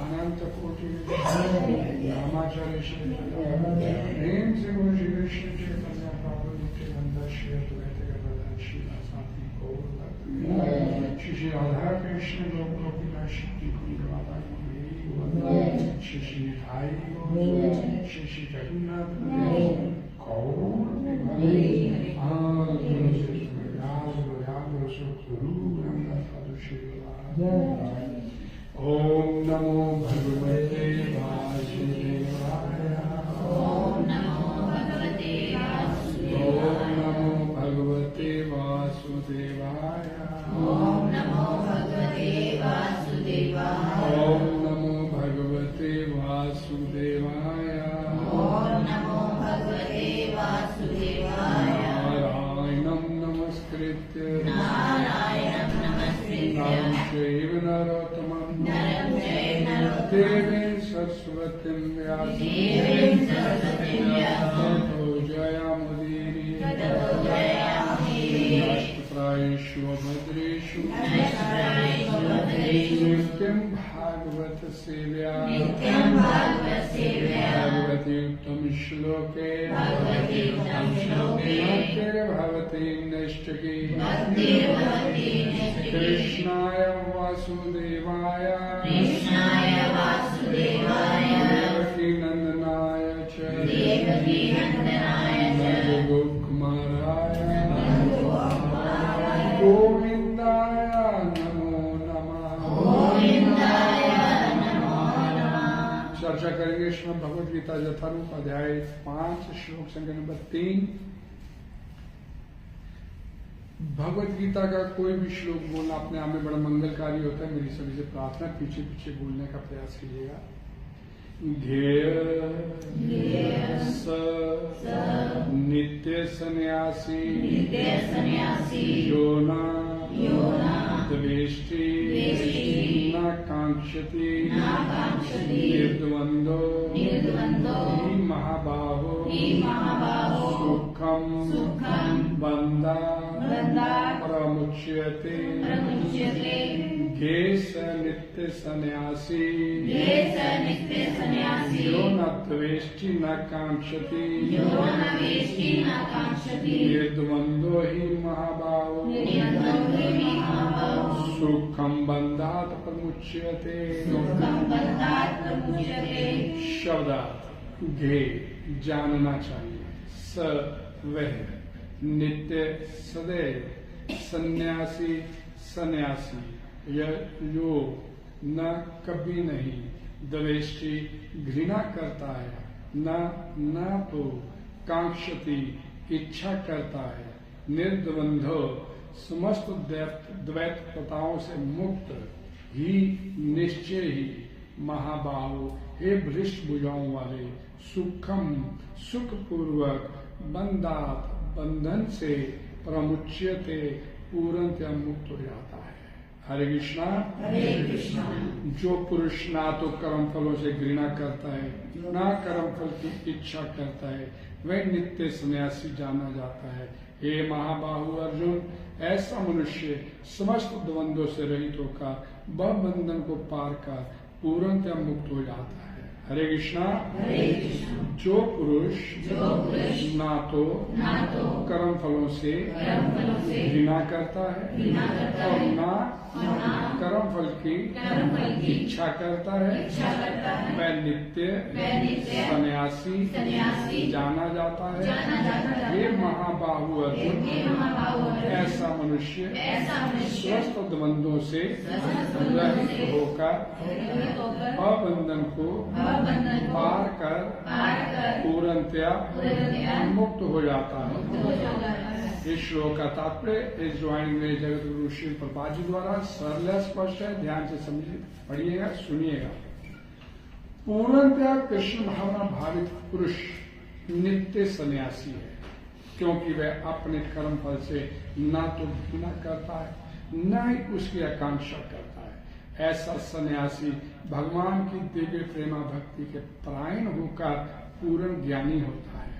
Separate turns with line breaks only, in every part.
अनंत कोटि रामाचार्य श्री प्रेम से मुझे कृष्ण चैतन्य प्रभु नित्यानंद श्री अद्वैत गदाधर श्रीवासादि गौर भक्त श्री राधा कृष्ण गोपिका श्री कुंज राधा श्री श्री निताई श्री श्री जगन्नाथ गौर ओम नमो भगवते वासुदेवाय।
ओम नमो भगवते वासुदेवाय।
ओम नमो भगवते वासुदेवाय।
ओम नमो भगवते वासुदेवाय।
ओम नमो भगवते वासुदेवाय।
ओम नमो भगवते वासुदेवाय।
नारायणं नमस्कृत्य
नारायणं नमस्कृत्य
नरं चैव नरोत्तमं देवीं सरस्वतीं व्यासं ततो जयामुदीरये। नमस्कृतायेषु भद्रेषु नित्यं भागवत सेव्या भगवती उत्तम श्लोके भक्तिर्भवति नैष्ठिकी। कृष्णाय वासुदेवाय देवकी नंदनाय च नंदगोपकुमाराय गोविंदाय नमो नमः। चर्चा करेंगे श्रीमद् भगवद गीता यथारूप अध्याय 5 श्लोक संख्या नंबर 3। भगवत गीता का कोई भी श्लोक बोलना अपने आप में बड़ा मंगलकारी होता है। मेरी सभी से प्रार्थना पीछे पीछे बोलने का प्रयास कीजिएगा। ध्येय स नित्य सन्यासी योना द्वेष्टि न कांक्षति निर्द्वंदो हि महाबाहो सुखम बंदा प्रमुच्यते। घेस नित्य सन्यासी यो न द्वेष्टि न कांक्षति निर्द्वंदो हि महाबाहो सुखम बंधात प्रमुच्यते। शब्दार्थ घे जानना चाहिए। स वह नित्य सदैव सन्यासी सन्यासी यो न कभी नहीं द्वेष्टि द्वेष्टि घृणा करता है न तो कांक्षति इच्छा करता है निर्द्वंद्व समस्त द्वैत प्रथाओं से मुक्त ही निश्चय ही महाबाहु हे भ्रष्ट भुजाओं वाले सुखम सुख पूर्वक बंधात बंधन से प्रमुच्यते पूर्णतः मुक्त हो जाता है। हरे कृष्णा। जो पुरुष ना तो कर्म फलों से घृणा करता है ना कर्म फल की इच्छा करता है वह नित्य सन्यासी जाना जाता है। हे महाबाहु अर्जुन, ऐसा मनुष्य समस्त द्वंद्वों से रहित होकर वह बंधन को पार कर पूर्णतः मुक्त हो जाता है। हरे कृष्णा। जो पुरुष ना तो कर्म फलों से घृणा करता है और ना कर्म फल की इच्छा करता है वह नित्य सन्यासी जाना जाता है। ये महाबाहु अर्जुन, ऐसा मनुष्य स्वस्थ द्वंद्वों से रहित होकर अबंधन को
बंधन को
पार कर पूर्णतया मुक्त हो जाता है। इस श्लोक का तात्पर्य इस ज्वाइनिंग में जगत गुरु श्री प्रभुपाद जी द्वारा सरल स्पष्ट है। ध्यान से समझिए, पढ़िएगा, सुनिएगा। पूर्णतया कृष्ण भावना भावित पुरुष नित्य सन्यासी है, क्योंकि वह अपने कर्म फल से न तो घृणा करता है न ही उसकी आकांक्षा करता है। ऐसा सन्यासी भगवान की दिव्य प्रेमा भक्ति के परायण होकर पूर्ण ज्ञानी होता है,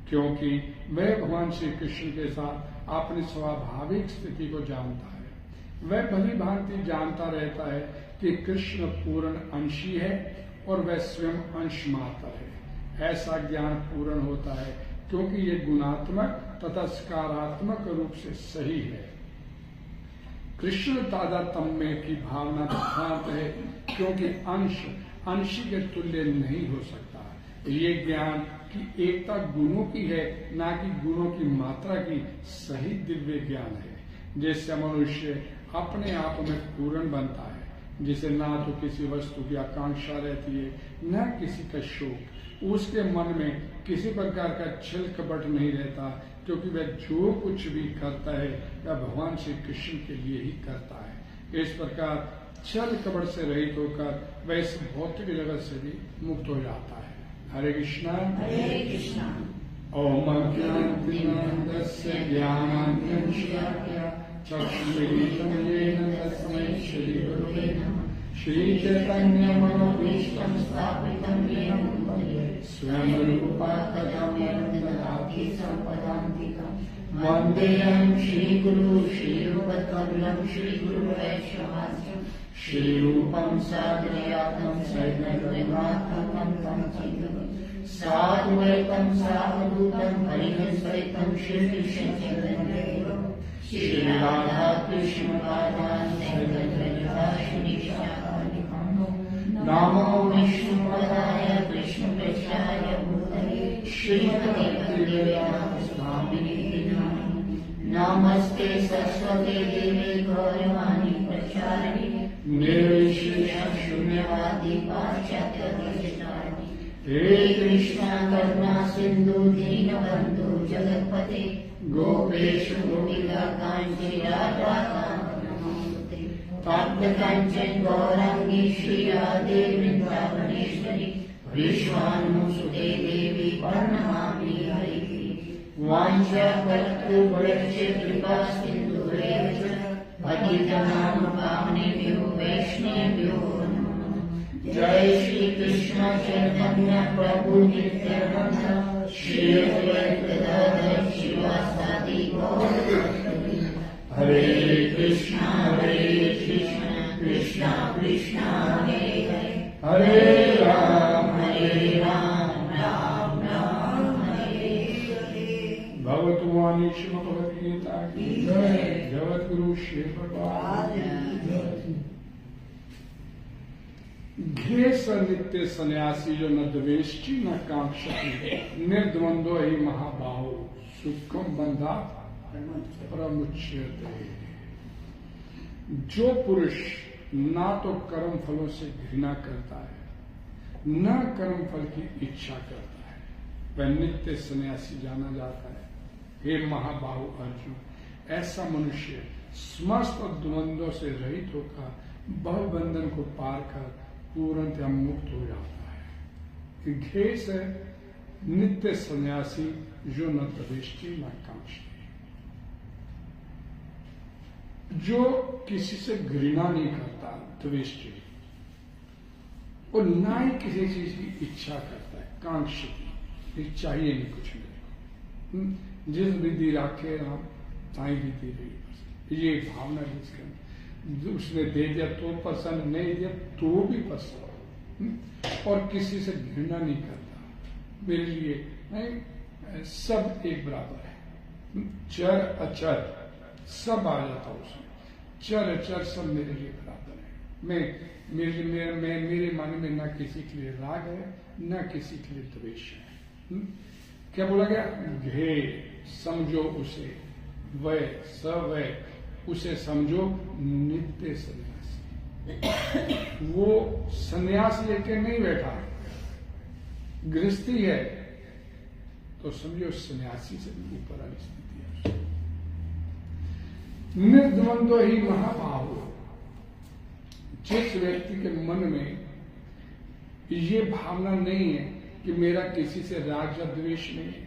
क्योंकि वह भगवान श्री कृष्ण के साथ अपनी स्वाभाविक स्थिति को जानता है। वह भली भांति जानता रहता है कि कृष्ण पूर्ण अंशी है और वह स्वयं अंश मात्र है। ऐसा ज्ञान पूर्ण होता है क्योंकि ये गुणात्मक तथा सकारात्मक रूप से सही है। कृष्ण तादात्म्य की भावना सिद्धांत है, क्योंकि अंश अंशी के तुल्य नहीं हो सकता। ये ज्ञान की एकता गुणों की है, ना कि गुणों की मात्रा की सही दिव्य ज्ञान है, जिससे मनुष्य अपने आप में पूर्ण बनता है, जिसे ना तो किसी वस्तु की आकांक्षा रहती है न किसी का शोक। उसके मन में किसी प्रकार का छल कपट नहीं रहता, क्योंकि वह जो कुछ भी करता है वह भगवान श्री कृष्ण के लिए ही करता है। इस प्रकार छल कपट से रहित होकर वह इस भौतिक जगत से भी मुक्त हो जाता है। हरे कृष्णा
हरे कृष्णा।
ओम अज्ञानतिमिरन्धस्य ज्ञानाञ्जनशलाकया चक्षुरुन्मीलितं येन तस्मै श्रीगुरवे नमः। श्रीचैतन्यमनोभीष्टं
स्थापितं येन भूतले
स्वयं रूपा कदा ददाति
सम्पदान्तिकम्।
वन्देऽहं श्रीगुरु
श्रीरूपकमलं श्रीगुरुवैष्णवास्यं
श्रीरूपं
साग्रयातं सैन्यगुरुमात्मकं तं चिन्तये।
साद्वैतं
सावधूतं परिहंसैतं श्रीकृष्णचन्द्रदेवं
श्रीराधा कृष्ण
पादान् सैन्यगुरुदाशिनिशाखानिकं।
नमो
विष्णुपदाय कृष्णपृष्ठाय भूतले श्रीमते भक्तिवेदान्तस्वामिने नमः। नमस्ते सरस्वती देवी गौरवाणी प्रचारिणे
निर्विशेष
शून्यवादी पाश्चात्य देशतारिणे।
हे
कृष्ण करुणा सिंधु दीनबंधु जगत्पते गोपेश गोपिका कांची राधा नमोस्तुते। तप्त कंचन गौरांगी श्री राधे वृंदावनेश्वरी विश्वानुसुते देवी प्रणमामि हरिप्रिये। वाञ्छाकल्पतरुभ्यश्च कृपा सिन्धुभ्यः च पतितानां पावनेभ्यो वैष्णवेभ्यो नमो नमः। जय श्री कृष्ण चैतन्य प्रभु नित्यानंद श्री अद्वैत गदाधर श्रीवासादि गौर भक्तवृंद। हरे कृष्ण कृष्ण कृष्ण हरे हरे
हरे राम
राम राम हरे हरे।
भगवतु वाणी श्रीमद् भगवद गीता की जय। जगत गुरु श्री प्रभुपाद की जय। घे स नित्य सन्यासी जो न द्वेष्टि न कांक्षति निर्द्वंद्व ही महाबाहु सुखम बंधा प्रमुच्यते। जो पुरुष ना तो कर्म फलों से घृणा करता है न कर्म फल की इच्छा करता है, वह नित्य सन्यासी जाना जाता है। हे महाबाहु अर्जुन, ऐसा मनुष्य समस्त द्वंद्वों से रहित होकर बहुबंधन को पार कर पूर्णतः मुक्त हो जाता है। घे से नित्य सन्यासी जो न प्रविष्टि न कांक्षी, जो किसी से घृणा नहीं करता, द्वेष्टि, और ना ही किसी चीज की इच्छा करता है, कांक्षी चाहिए नहीं कुछ मेरे को। जिस विधि राखे राम ताई विधि रही, ये भावना जिसके उसने दे दिया तो प्रसन्न, नहीं दिया तो भी प्रसन्न, और किसी से घृणा नहीं करता। मेरे लिए नहीं, सब एक बराबर है, चर अचर सब आ जाता उसमें, चर अचर सब मेरे लिए बराबर है। मेरे मन में न किसी के लिए राग है न किसी के लिए द्वेष है। क्या बोला गया? घे समझो उसे, वह सवय उसे समझो नित्य सन्यासी। वो सन्यास लेके नहीं बैठा, गृहस्थी है तो समझो सन्यासी से भी ऊपर वाली स्थिति है। निर्द्वंद्व ही महाबाहु। जिस व्यक्ति के मन में ये भावना नहीं है कि मेरा किसी से राग या द्वेष नहीं है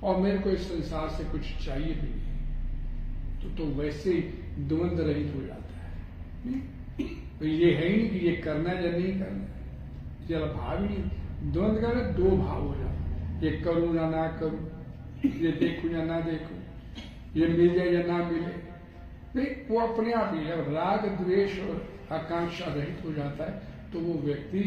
और मेरे को इस संसार से कुछ चाहिए भी नहीं, तो वैसे ही द्वंद्व रहित हो जाता है। तो ये है ही नहीं कि ये करना है या नहीं करना है, ये भाव ही नहीं। द्वंद्व का दो भाव हो जाता, ये करूं या ना करूं, ये देखूं या ना देखूं, ये मिल जाए या ना मिले। नहीं, वो अपने आप ही जब राग द्वेष और आकांक्षा रहित हो जाता है तो वो व्यक्ति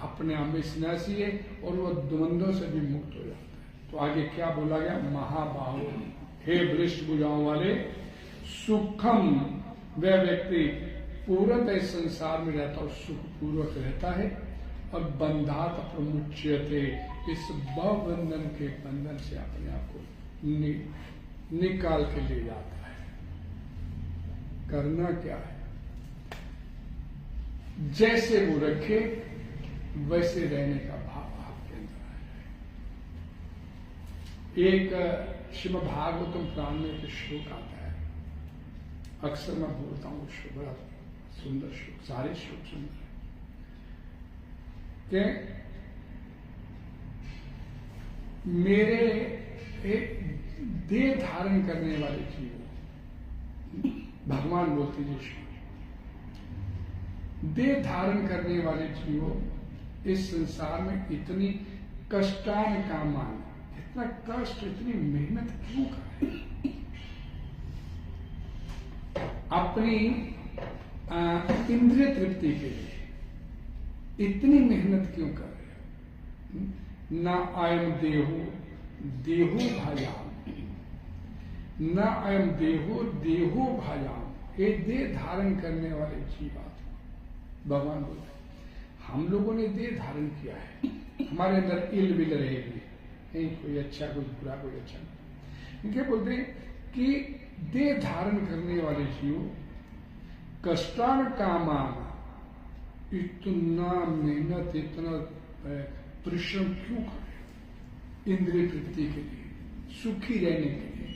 अपने आप में सन्यासी है और वो द्वंद्वों से भी मुक्त हो जाता है। तो आगे क्या बोला गया? महाबाहु, हे वृष्ठ भुजाओं वाले, सुखम, वह व्यक्ति पूर्णतः इस संसार में रहता और सुखपूर्वक रहता है और बंधात प्रमुच्यते, इस बंधन के बंधन से अपने आप को निकाल के ले जाता है। करना क्या है? जैसे वो रखे वैसे रहने का भाव आपके अंदर आ जाए। एक श्रीमद् भागवतम पुराण में एक श्लोक आता है, अक्सर मैं बोलता हूँ, श्लोक बड़ा सुंदर श्लोक, सारे श्लोक सुंदर है कि मेरे एक देह धारण करने वाले जीव, भगवान बोलते जी श्लोक, देह धारण करने वाले जीवों इस संसार में इतनी कष्टान कामान, इतना कष्ट, इतनी मेहनत क्यों कर रहे? अपनी इंद्रिय तृप्ति के लिए इतनी मेहनत क्यों कर रहे? न अयम देहो देहो भायाम, न अयम देहो देहो भायाम, ये देह धारण करने वाले जीवात्मा। भगवान बोलते हम लोगों ने देह धारण किया है, हमारे अंदर इल विल रहेगी नहीं, कोई अच्छा कोई बुरा कोई अच्छा नहीं। इनके बोलते हैं कि देह धारण करने वाले जीव कष्टान कामान, इतना मेहनत, इतना परिश्रम क्यों करें? इंद्रिय तृप्ति के लिए, सुखी रहने के लिए,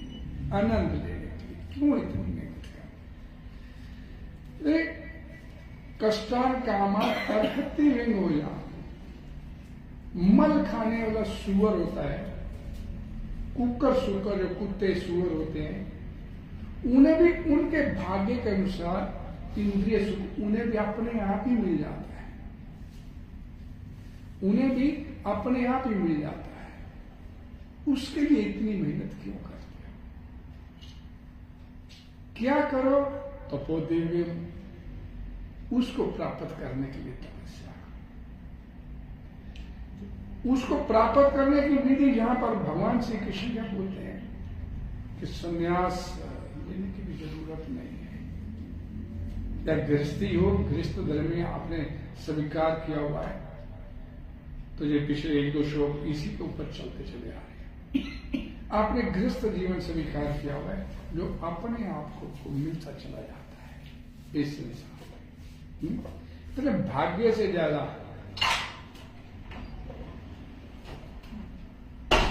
आनंद लेने के लिए क्यों इतनी मेहनत करें? कष्टान कामा अर्हति लिंग हो जा। मल खाने वाला सुअर होता है, कुकर सुकर, जो कुत्ते सुअर होते हैं, उन्हें भी उनके भाग्य के अनुसार इंद्रिय सुख उन्हें भी अपने आप ही मिल जाता है, उन्हें भी अपने आप ही मिल जाता है। उसके लिए इतनी मेहनत क्यों करते हो? क्या करो? तपोदेवी, उसको प्राप्त करने के लिए तपस्या, उसको प्राप्त करने की विधि यहां पर भगवान श्री कृष्ण क्या बोलते हैं कि संन्यास लेने की भी जरूरत नहीं है। या गृहस्थी हो, गृहस्थ धर्म में आपने स्वीकार किया हुआ है, तो ये पिछले एक दो श्लोक इसी के ऊपर चलते चले आ रहे हैं। आपने गृहस्थ जीवन स्वीकार किया हुआ है जो अपने आप को मिलता चला जाता है इस संसार। तो भाग्य से ज्यादा,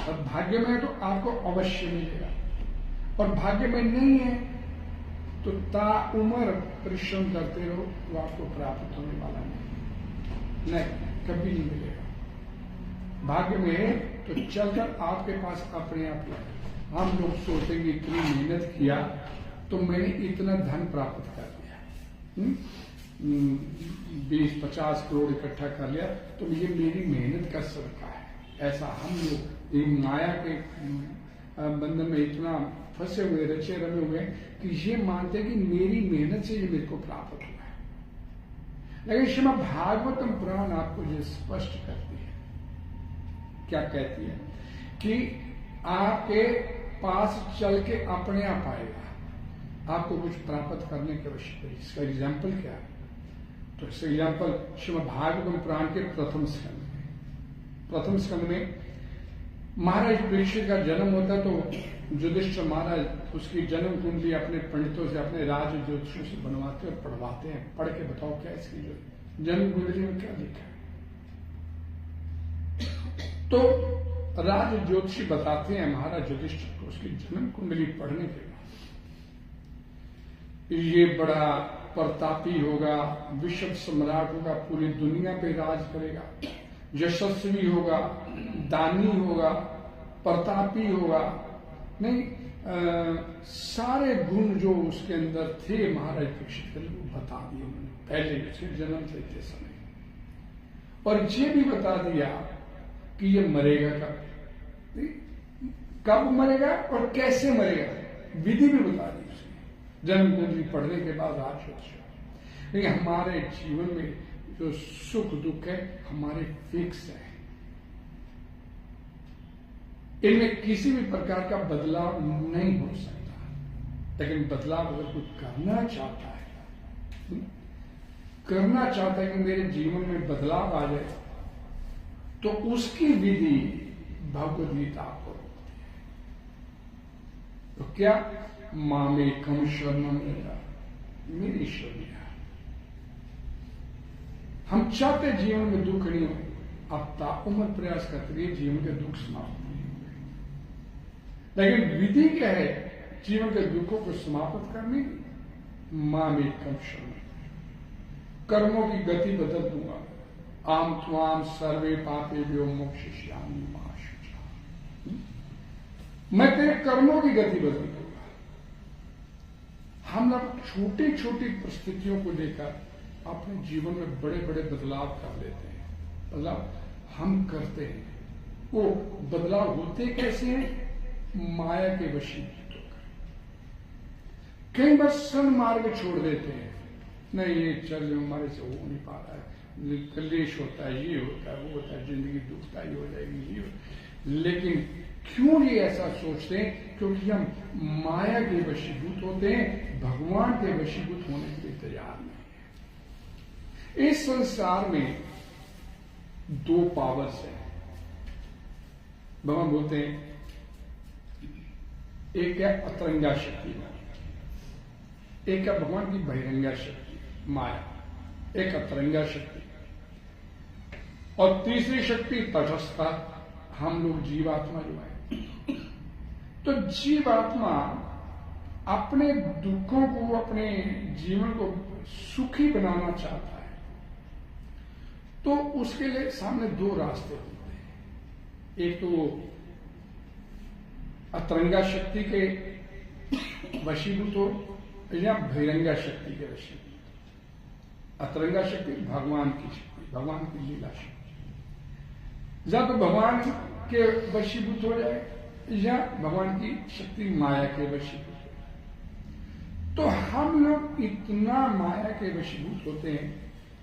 और भाग्य में है तो आपको अवश्य मिलेगा, और भाग्य में नहीं है तो ताउम्र परिश्रम करते रहो, वो आपको प्राप्त होने वाला नहीं, कभी नहीं मिलेगा। भाग्य में है तो चलकर आपके पास अपने आप है। हम लोग सोचेंगे इतनी मेहनत किया तो मैंने इतना धन प्राप्त कर लिया, 20-50 करोड़ इकट्ठा कर लिया तो ये मेरी मेहनत का सदका है। ऐसा हम लोग एक माया के बंधन में इतना फंसे हुए, रचे रमे हुए कि ये मानते कि मेरी मेहनत से ये मेरे को प्राप्त हुआ है। लेकिन श्रीमद् भागवतम पुराण आपको ये स्पष्ट करती है, क्या कहती है कि आपके पास चल के अपने आप आएगा, आपको कुछ प्राप्त करने की आवश्यकता है। इसका एग्जाम्पल क्या है? तो इसका एग्जाम्पल श्रीमद् भागवतम पुराण के प्रथम स्कंद में महाराज परीक्षित का जन्म होता है तो युधिष्ठिर महाराज उसकी जन्म कुंडली अपने पंडितों से, अपने राज ज्योतिषों से बनवाते और पढ़वाते हैं। पढ़ के बताओ क्या इसकी जो जन्म कुंडली में क्या लिखा है? तो राज ज्योतिषी बताते हैं महाराज युधिष्ठिर को उसकी जन्म कुंडली पढ़ने के बाद, ये बड़ा प्रतापी होगा, विश्व सम्राट होगा, पूरी दुनिया पे राज करेगा, यशस्वी होगा, दानी होगा, प्रतापी होगा। नहीं, सारे गुण जो उसके अंदर थे महाराज परीक्षित के वो बता दिए उन्होंने पहले उसके जन्म से थे समय। और ये भी बता दिया कि ये मरेगा कब मरेगा और कैसे मरेगा, विधि भी बता दी उसने जन्म कुंडली पढ़ने के बाद राज। लेकिन हमारे जीवन में जो सुख दुख है हमारे फिक्स है, इनमें किसी भी प्रकार का बदलाव नहीं हो सकता। लेकिन बदलाव अगर कोई करना चाहता है कि मेरे जीवन में बदलाव आ जाए, तो उसकी विधि भगवद गीता को होती है। तो क्या मामेकम शरणम मेरा, मेरी शरण। हम चाहते जीवन में दुख नहीं हो, अब ताउम्र प्रयास करते रहिए जीवन के दुख समाप्त नहीं होंगे। लेकिन विधि क्या है जीवन के दुखों को समाप्त करने की? मामेकम शरणम, कर्मों की गति बदल दूंगा। आम त्वाम सर्वे पापे व्यो मोक्षयिष्यामि मा शुचा, मैं तेरे कर्मों की गति बदल दूंगा। हम लोग छोटी छोटी परिस्थितियों को लेकर अपने जीवन में बड़े बड़े बदलाव कर लेते हैं। बदलाव हम करते हैं, वो बदलाव होते कैसे हैं? माया के वशीभूत होकर। कई बार सन्मार्ग छोड़ देते हैं, नहीं ये चल हमारे से हो नहीं पा रहा है, कलेश होता है, ये होता है, वो होता है, जिंदगी दुखदाई हो जाएगी, ये। लेकिन क्यों ये ऐसा सोचते हैं? क्योंकि हम माया के वशीभूत होते हैं, भगवान के वशीभूत होने के लिए तैयार नहीं। इस संसार में दो पावर्स हैं, भगवान बोलते हैं, एक है अतरंगा शक्ति, एक है भगवान की बहिरंगा शक्ति माया, एक अतरंगा शक्ति, और तीसरी शक्ति तटस्था, हम लोग जीवात्मा जो है। तो जीवात्मा अपने दुखों को, अपने जीवन को सुखी बनाना चाहता है, तो उसके लिए सामने दो रास्ते होते हैं। एक तो अतरंगा शक्ति के वशीभूत हो या बहिरंगा शक्ति के वशीभूत। अतरंगा शक्ति भगवान की शक्ति, भगवान की लीला शक्ति, या तो भगवान के वशीभूत हो जाए या भगवान की शक्ति माया के वशीभूत हो जाए। तो हम लोग इतना माया के वशीभूत होते हैं,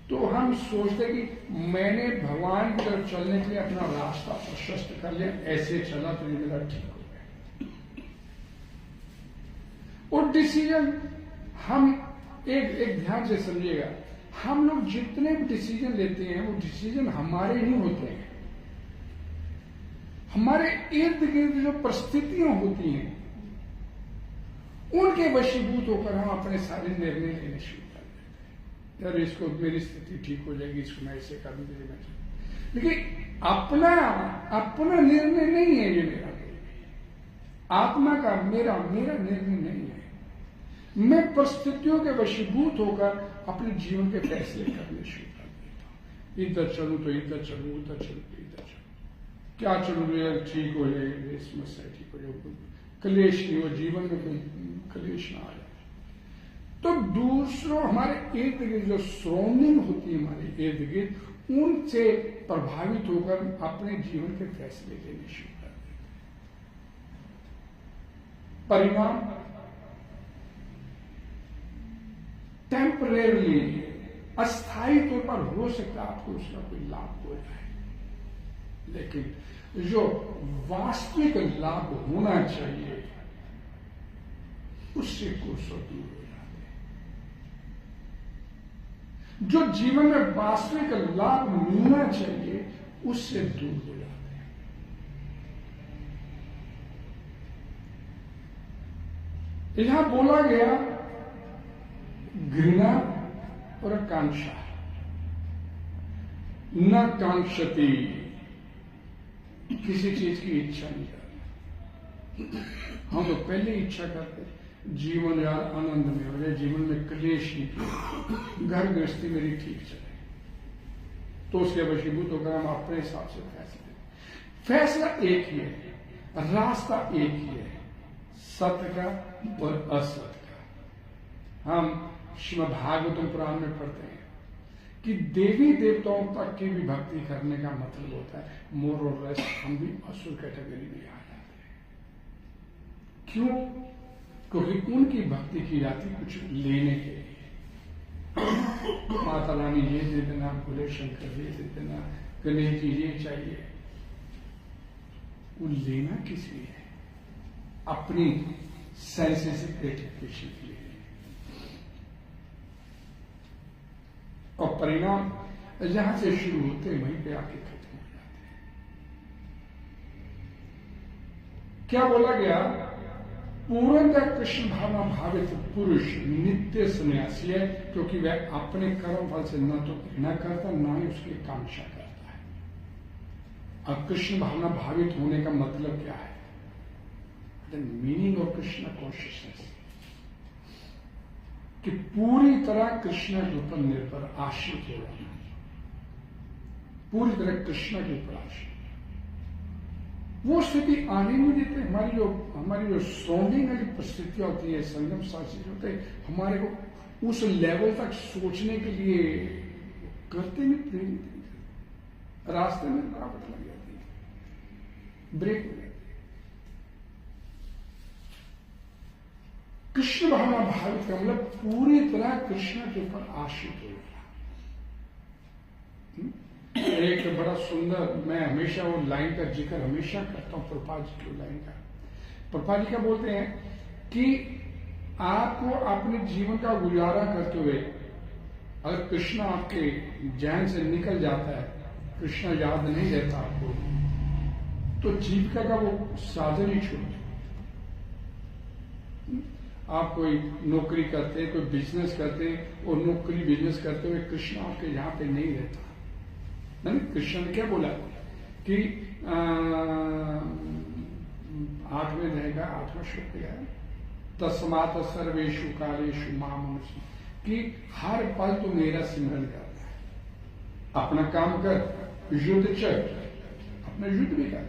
तो हम सोचते कि मैंने भगवान की तरफ चलने के लिए अपना रास्ता प्रशस्त कर लिया, ऐसे चला तो ये मेरा ठीक हो गया। और डिसीजन हम एक ध्यान से समझिएगा, हम लोग जितने भी डिसीजन लेते हैं वो डिसीजन हमारे ही होते हैं। हमारे इर्द गिर्द जो परिस्थितियां होती हैं उनके वशीभूत होकर हम अपने सारे निर्णय लेने शुरू कर देते हैं। यार इसको, मेरी स्थिति ठीक हो जाएगी, इसको मैं ऐसे कर दूंगी, लेकिन अपना निर्णय नहीं है ये मेरा, आत्मा का मेरा निर्णय नहीं है। मैं परिस्थितियों के वशीभूत होकर अपने जीवन के फैसले करने शुरू कर देता हूं। इधर चलूं तो इधर चलूं, उधर चलूं तो इधर चलूं, क्या चलूं यार ठीक हो जाएगी, समस्या ठीक हो जाएगी, कलेश नहीं हो, जीवन में कोई कलेश ना आ जाए। तो दूसरों हमारे इर्द गिर्द जो सराउंडिंग होती है, हमारे इर्द गिर्द, उनसे प्रभावित होकर अपने जीवन के फैसले लेने शुरू कर देते हैं। परिणाम टेम्परेरी, अस्थायी तौर पर हो सकता है आपको उसका कोई लाभ हो जाए, लेकिन जो वास्तविक लाभ होना चाहिए उससे कोसों दूर हो जाते हैं। जो जीवन में वास्तविक लाभ मिलना चाहिए उससे दूर हो जाते हैं। यहां बोला गया घृणा और आकांक्षा, न कांक्षति किसी चीज की इच्छा नहीं करते। हम तो पहले इच्छा करते जीवन यार आनंद में हो जाए, जीवन में क्लेश नहीं, घर गृहस्थी मेरी ठीक चले, तो उसके वशीभूत होकर हम अपने हिसाब से फैसला एक ही है, रास्ता एक ही है, सत्य का और असत्य का। हम श्रीमद् भागवतम पुराण में पढ़ते हैं कि देवी देवताओं तक की भी भक्ति करने का मतलब होता है मोर और लेस हम भी असुर कैटेगरी में आ जाते हैं। क्यों? क्योंकि उनकी भक्ति की जाती कुछ लेने के लिए। माता रानी ये दे देना, भोले शंकर ये दे देना, गणेश जी ये चाहिए। वो लेना किस लिए है? अपनी सेंसेस ग्रेटिफिकेशन के लिए। और परिणाम जहां से शुरू होते हैं वहीं पे आके खत्म हो जाते हैं। क्या बोला गया? पूर्णतः कृष्ण भावना भावित पुरुष नित्य सन्यासी है, क्योंकि वह अपने कर्म फल से न तो न करता न ही उसकी कांक्षा करता है। अब कृष्ण भावना भावित होने का मतलब क्या है? The meaning of Krishna consciousness, कि पूरी तरह कृष्ण के ऊपर निर्भर आश्रित हो जाना, पूरी तरह कृष्ण के ऊपर आश्रित। वो स्थिति आने नहीं देते। हमारी जो सौंडिंग वाली परिस्थितियां होती है, संगम शासित होते हैं, हमारे को उस लेवल तक सोचने के लिए करते नहीं, प्रेरित नहीं करते। रास्ते में रुकावट लग जाती है, ब्रेक हो जाती है। कृष्ण भावना भावित का मतलब पूरी तरह कृष्ण के ऊपर आश्रित हो गया। एक बड़ा सुंदर, मैं हमेशा वो लाइन का जिक्र हमेशा करता हूं, प्रभुपाद जी की लाइन का। प्रभुपाद जी क्या बोलते हैं कि आपको अपने जीवन का गुजारा करते हुए अगर कृष्ण आपके जहन से निकल जाता है, कृष्ण याद नहीं रहता आपको, तो जीविका का वो साधन ही छोड़ दो। आप कोई नौकरी करते हैं, कोई बिजनेस करते हैं, और नौकरी बिजनेस करते हुए कृष्ण आपके यहां पे नहीं रहता। नहीं, कृष्ण ने क्या बोला कि 8वें रहेगा, 8वां श्लोक है, तस्मात् सर्वेषु कालेषु मां मनुष्य, कि हर पल तो मेरा सिमरन करता है। अपना काम कर, युद्ध चल, अपना युद्ध भी कर,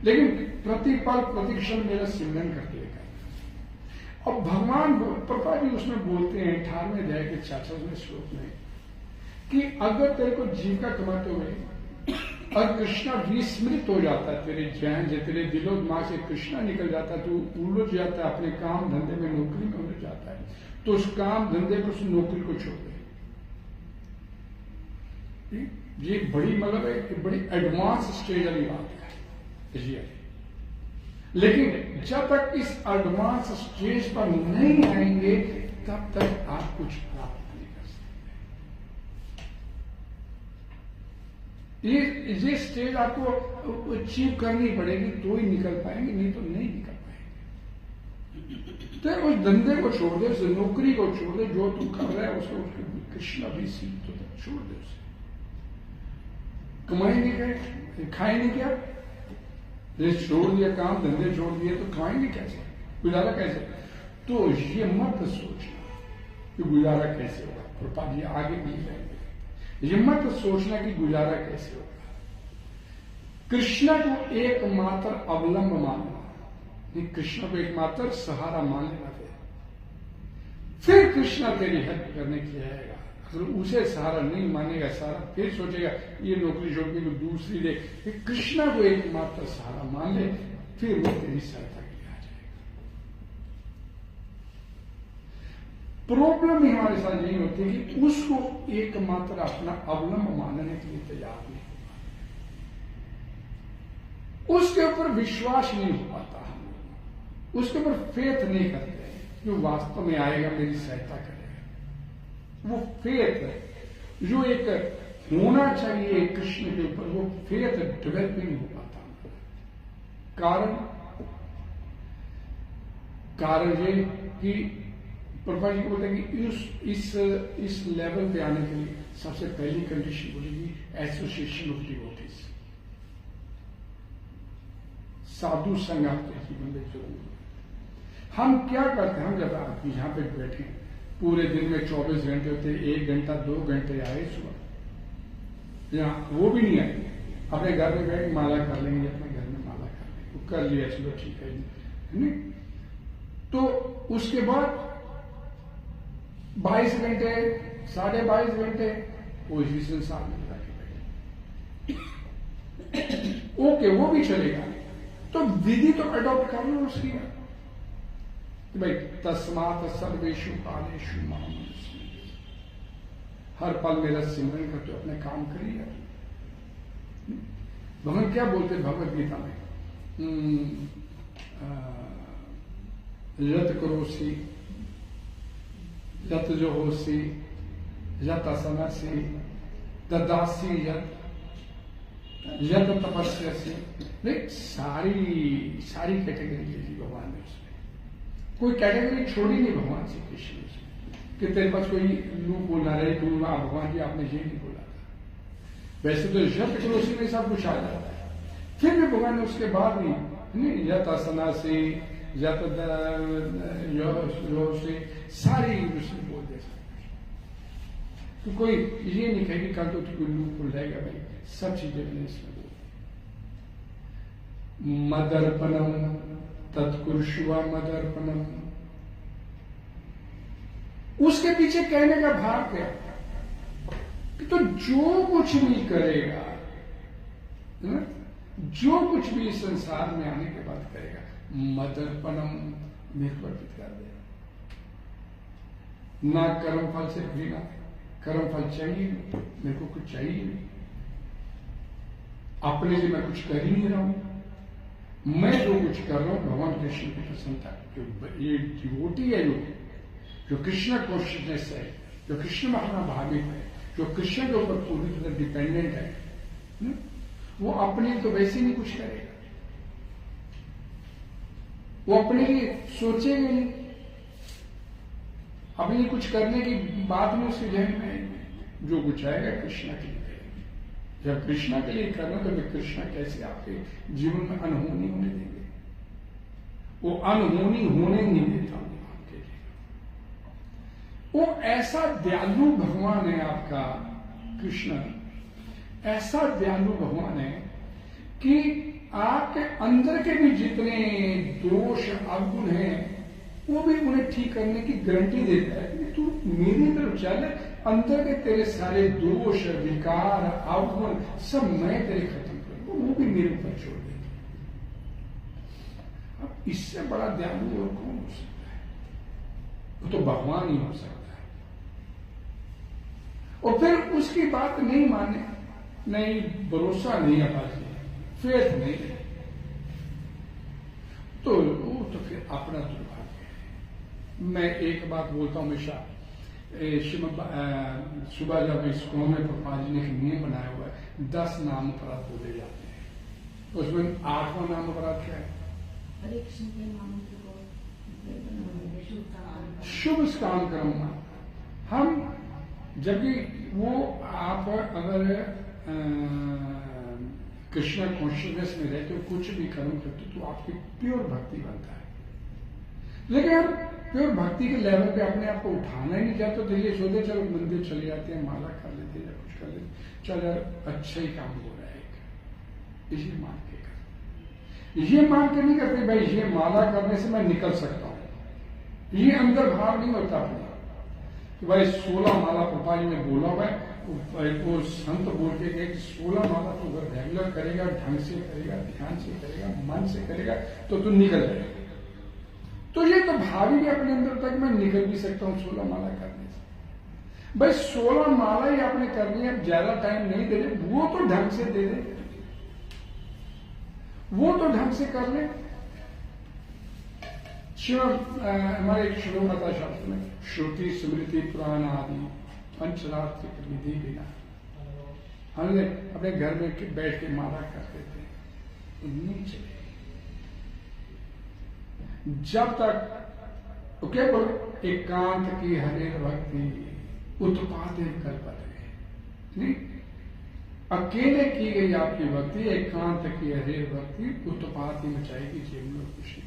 लेकिन प्रति पल प्रति क्षण मेरा सिमरन करते हुए। और भगवान प्रभुपाद जी उसमें बोलते हैं 18वें अध्याय के 66वें श्लोक में कि अगर तेरे को जीविका कमाते हुए और कृष्णा विस्मृत हो जाता है, तेरे जहन से, तेरे दिलो दिमाग से कृष्णा निकल जाता है, तो उलझ जाता है, अपने काम धंधे में, नौकरी में उलझ जाता है, तो उस काम धंधे को, उस नौकरी को छोड़ दे। ये बड़ी मतलब है, बड़ी एडवांस स्टेज वाली बात है। लेकिन जब तक इस एडवांस स्टेज पर नहीं आएंगे तब तक आप कुछ प्राप्त नहीं कर सकते। ये स्टेज आपको अचीव करनी पड़ेगी तो ही निकल पाएंगे, नहीं तो नहीं निकल पाएंगे। तो उस धंधे को छोड़ दे, उस नौकरी को छोड़ दे, जो तू कर रहा है उसको कृष्ण भी सीख तो छोड़ दे। उसे कमाएंगे क्या, खाएंगे क्या? छोड़ दिया, काम धंधे छोड़ दिए तो खाएंगे कैसे, गुजारा कैसे? तो ये मत सोचना कि गुजारा कैसे होगा। प्रभुपाद जी आगे भी जाएंगे, ये मत सोचना कि गुजारा कैसे होगा। कृष्ण को एकमात्र अवलंब मानना, कृष्ण को एकमात्र सहारा मान लेना, फिर कृष्ण तेरी हेल्प करने के लिए आएगा। अगर उसे सहारा नहीं मानेगा, सहारा फिर सोचेगा ये नौकरी छोड़ के दूसरी दे, कृष्णा को एकमात्र सहारा मान ले, फिर वो तेरी सहायता के लिए आ जाएगा। प्रॉब्लम ही हमारे साथ यही होती है कि उसको एकमात्र अपना अवलंब मानने के लिए तैयार नहीं हो पाता, उसके ऊपर विश्वास नहीं हो पाता, हम उसके ऊपर फेथ नहीं करते जो वास्तव में आएगा, मेरी सहायता करेगा। वो फेथ जो एक होना चाहिए कृष्ण के ऊपर, वो फेथ डेवलप नहीं हो पाता। कारण ये कि प्रभा जी बोलते हैं कि इस लेवल पे आने के लिए सबसे पहली कंडीशन बोलेगी एसोसिएशन ऑफ डिवोटीज। साधु संग आपके जीवन में जरूर। हम क्या करते हैं, हम जब आप यहाँ पे बैठे पूरे दिन में 24 घंटे होते, 1 घंटा 2 घंटे आए सुबह, यहाँ वो भी नहीं आए, अपने घर में बैठ माला कर लेंगे, अपने घर में माला कर लेंगे, वो कर लिया चलो ठीक है नहीं। तो उसके बाद 22 घंटे 22.5 घंटे वो इसी संसार में जाके बैठे। ओके वो भी चलेगा, तो विधि तो अडॉप्ट कर लो उसकी कि भाई तस्मात सर्वेशु कालेशु माम स्मृति, हर पल मेरा सिमरन कर, तो अपने काम करिए। भगवान क्या बोलते भगवत गीता में, यत करोसी यत जो होसी यत असनसी ददासी यत तपस्यासी, नहीं सारी कैटेगरी लीजिए भगवान ने उसमें, कोई कैटेगरी छोड़ी नहीं भगवान श्री कृष्ण ने कि तेरे पास कोई लू बोलना रहे तू भगवान जी आपने ये नहीं बोला था। वैसे तो यत करोसी में सब कुछ आ जाता है, फिर भी भगवान ने उसके बाद नहीं यत असनासी यत योसी सारी उसने बोल दे सकते, तो कोई ये नहीं कहेगी कल तो कोई लू बोल जाएगा, भाई सब चीजें मैंने इसमें बोल। मदर्पणम तत्कुरुषुवा मदर्पणम, उसके पीछे कहने का भाव क्या कि तो जो कुछ भी करेगा, जो कुछ भी इस संसार में आने के बाद करेगा, मदर्पणम मेरे को अर्पित कर देगा। ना कर्म फल से घृणा, कर्म फल चाहिए मेरे को, कुछ चाहिए नहीं, अपने लिए मैं कुछ कर ही नहीं रहा हूं, मैं जो कुछ कर रहा हूं भगवान कृष्ण की प्रसन्नता, ये डिवोटी है जो कृष्ण कॉन्शियसनेस है, जो कृष्ण में अपना भावित है, जो कृष्ण के ऊपर पूरी तरह डिपेंडेंट है, वो अपने लिए तो वैसे ही नहीं कुछ करेगा, वो अपने लिए सोचेगा नहीं, अपने लिए कुछ करने की बात में उसके जहन में जो कुछ आएगा कृष्ण के लिए। जब कृष्णा के लिए करना तो मैं कृष्णा कैसे आपके जीवन में अनहोनी होने देंगे, वो अनहोनी होने नहीं देता आपके लिए। वो ऐसा दयालु भगवान है आपका कृष्ण, ऐसा दयालु भगवान है कि आपके अंदर के भी जितने दोष अवगुण हैं वो भी उन्हें ठीक करने की गारंटी देता है कि तू मेरी तरफ चल, अंदर के तेरे सारे दोष विकार अवगुण सब मैं तेरे खत्म करूंगा, वो भी मेरे ऊपर छोड़ देता। अब इससे बड़ा दयालु और कौन हो सकता है, वो तो भगवान ही हो सकता है। और फिर उसकी बात नहीं माने, नहीं भरोसा नहीं आता, फेथ नहीं, तो वो तो फिर अपना दुर्भाग्य है। मैं एक बात बोलता हूं हमेशा, सुबह जब स्कूल में प्रभुपाद जी ने एक नियम बनाया हुआ है, 10 नाम अपराध बोले जाते हैं, उसमें 8वां नाम अपराध क्या है? शुभ काम करना। हम जबकि वो आप अगर कृष्ण कॉन्शियसनेस में रहते हो, कुछ भी कर्म करते हो तो आपकी प्योर भक्ति बनता है, लेकिन हम प्योर भक्ति के लेवल पे अपने आप को उठाना ही नहीं चाहते, तो ये सोचते चलो मंदिर चले जाते हैं, माला कर लेते हैं या कुछ कर लेते, चल यार अच्छा ही काम हो रहा है, इसी मान के कर, ये मान के नहीं करते भाई ये माला करने से मैं निकल सकता हूं, ये अंदर भाव नहीं होता अपने कि भाई 16 माला प्रभुपाद जी ने बोला हुआ है, वो संत बोल के गए कि 16 माला तो अगर रेगुलर करेगा, ढंग से करेगा, ध्यान से करेगा, मन से करेगा तो तू निकल जाएगा। तो ये तो भाव ही अपने अंदर तक मैं निकल भी सकता हूं 16 माला करने से। भाई 16 माला ही आपने करनी है, ज्यादा टाइम नहीं दे रहे, वो तो ढंग से दे दे, वो तो ढंग से कर ले। हमारे श्लोकता शास्त्र में श्रुति स्मृति पुराण आदि पंचरात्र विधि बिना हम अपने घर में बैठ के माला करते थे, नहीं चले जब तक क्या बोलो एकांत की हरे भक्ति उत्पादे कल्पते नहीं, अकेले की गई आपकी भक्ति, एकांत की हरेर भक्ति उत्पात ही मचाएगी जीवन में खुशी।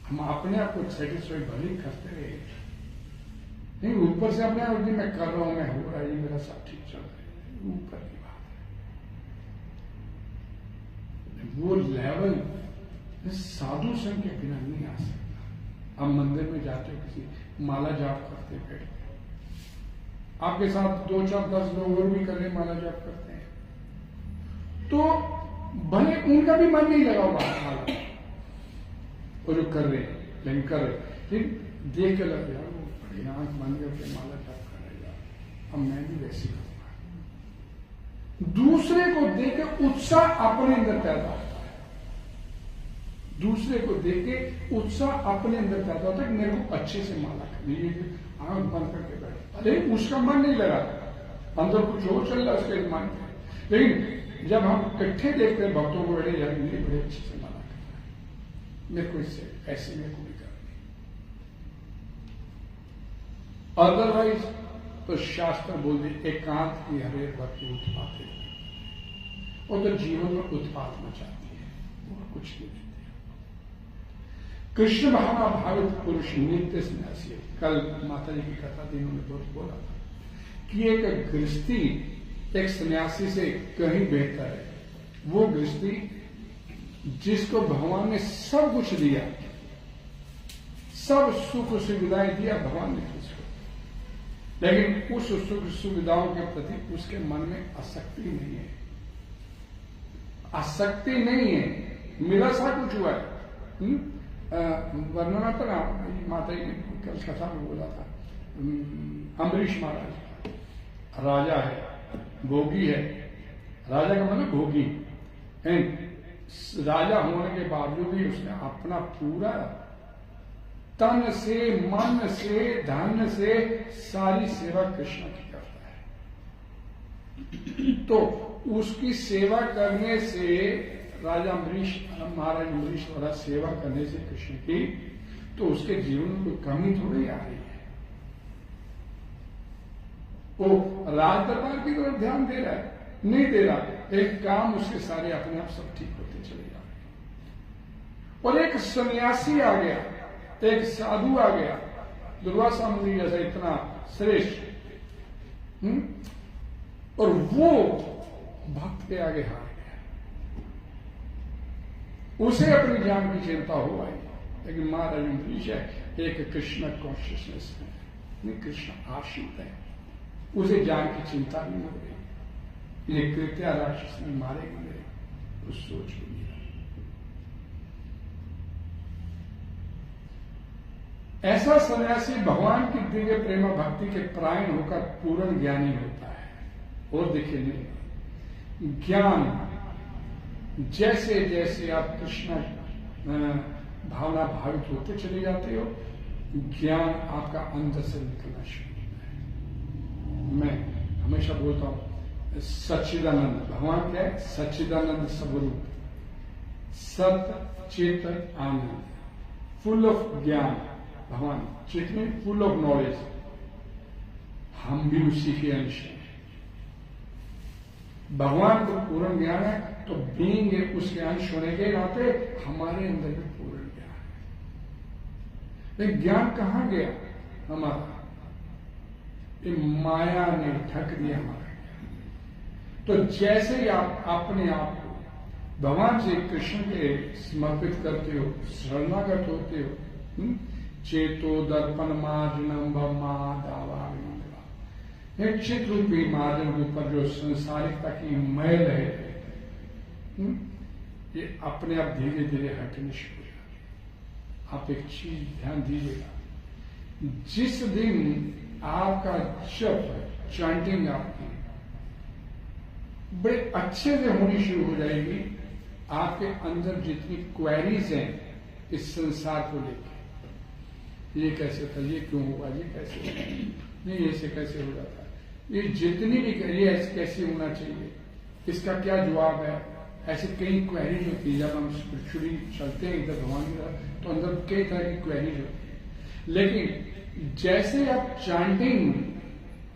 हम अपने आप को सेटिस्फाई भले करते रहे, नहीं ऊपर से अपने आप मैं कर रहा हूं, मैं हो रहा है, मेरा सब ठीक चल रहा है, ऊपर की बात है। वो लेवल साधु संग के बिना नहीं आ सकता। आप मंदिर में जाते हो, किसी माला जाप करते बैठे, आपके साथ 2, 4, 10 लोग और भी कर रहे माला जाप करते हैं, तो भले उनका भी मन नहीं लगा होगा माला, वो जो कर रहे हैं, लेकिन कर रहे, लेकिन देख के लग यार वो बड़ी आंख बंद करके माला जाप कर रहे यार, अब मैं भी वैसे करूंगा। दूसरे को देख के उत्साह अपने अंदर पैदा होता है, दूसरे को देख के उत्साह अपने अंदर पैदा होता है कि मेरे को अच्छे से माला करनी है, आंख बंद करके बैठे, अरे उसका मन नहीं लगा, अंदर कुछ और चल रहा है उसके मन में। लेकिन जब हम इकट्ठे देखते हैं भक्तों को, बड़े यार मुझे बड़े अच्छे से माला करना है, मेरे को इससे ऐसे मेरे को भी करनी। अदरवाइज तो शास्त्र बोल दे एकांत की हरे भक्ति उत्पात है, और तो जीवन में उत्पात मचाती है, और कुछ नहीं देती। कृष्ण भावना भावित पुरुष नित्य सन्यासी है। कल माता जी की कथा थी, उन्होंने बहुत बोला था कि एक गृहस्थी एक सन्यासी से कहीं बेहतर है। वो गृहस्थी जिसको भगवान ने सब कुछ दिया, सब सुख सुविधाएं दिया भगवान ने उसको, लेकिन उस सुख सुविधाओं के प्रति उसके मन में आसक्ति नहीं है, आसक्ति नहीं है, मेरा सा कुछ हुआ है। वर्णना तो ना माता जी ने कल कथा में बोला था, अम्बरीश महाराज राजा है, भोगी है, राजा का मतलब भोगी, राजा होने के बावजूद भी उसने अपना पूरा तन से, मन से, धन से सारी सेवा कृष्ण की करता है। तो उसकी सेवा करने से राजा अम्बरीश, महाराज अम्बरीश द्वारा सेवा करने से कृष्ण की, तो उसके जीवन में कोई कमी थोड़ी आ रही है। वो राज दरबार की तरफ ध्यान दे रहा है, नहीं दे रहा, एक काम उसके सारे अपने आप सब ठीक होते चले जा रहे। और एक सन्यासी आ गया, एक साधु आ गया, दुर्वासा मुनि जैसा इतना श्रेष्ठ, और वो भक्त के आगे हार गया, उसे अपनी जान की चिंता हो आई। लेकिन महाराज अम्बरीश है एक कृष्ण कॉन्शियसनेस में, नहीं कृष्ण आश्रित है, उसे जान की चिंता नहीं हो रही, ये कृत्या राक्षस में मारेंगे मेरे, उस सोच को नहीं। ऐसा सन्यासी भगवान की दिव्य प्रेम भक्ति के प्रायण होकर पूर्ण ज्ञानी होता है। और देखिए नहीं, ज्ञान जैसे जैसे आप कृष्ण भावना भावित होते चले जाते हो, ज्ञान आपका अंदर से निकलना शुरू होता है। मैं हमेशा बोलता हूं सच्चिदानंद, भगवान क्या है? सच्चिदानंद स्वरूप, सत चित आनंद, फुल ऑफ ज्ञान। भगवान चित में फुल ऑफ नॉलेज, हम भी उसी के अंश हैं। भगवान को पूर्ण ज्ञान है, तो बीइंग उसके अंश होने के नाते हमारे अंदर भी पूर्ण ज्ञान है। लेकिन ज्ञान कहां गया हमारा? ये माया ने ढक दिया हमारा। तो जैसे ही आप अपने आप को भगवान श्री कृष्ण के समर्पित करते हो, शरणागत होते हो, चेतो दर्पण मार्जनम दावा, एक चित रूपी मार्जन के ऊपर जो संसारिकता की मैल है, ये अपने आप धीरे धीरे हटने शुरू हो जाती है। आप एक चीज ध्यान दीजिएगा, जिस दिन आपका जप चैंटिंग आपकी बड़े अच्छे से होनी शुरू हो जाएगी, आपके अंदर जितनी क्वेरीज हैं इस संसार को लेकर, ये कैसे था, ये क्यों हुआ, ये कैसे हुआ, नहीं ऐसे कैसे हो जाता है, ये जितनी भी ये ऐसे कैसे होना चाहिए, इसका क्या जवाब है, ऐसे कई क्वेरीज होती है। जब हम स्पिरिचुअली चलते हैं इधर भगवान की तरफ, तो अंदर कई तरह की क्वेरीज होती है। लेकिन जैसे आप चैंटिंग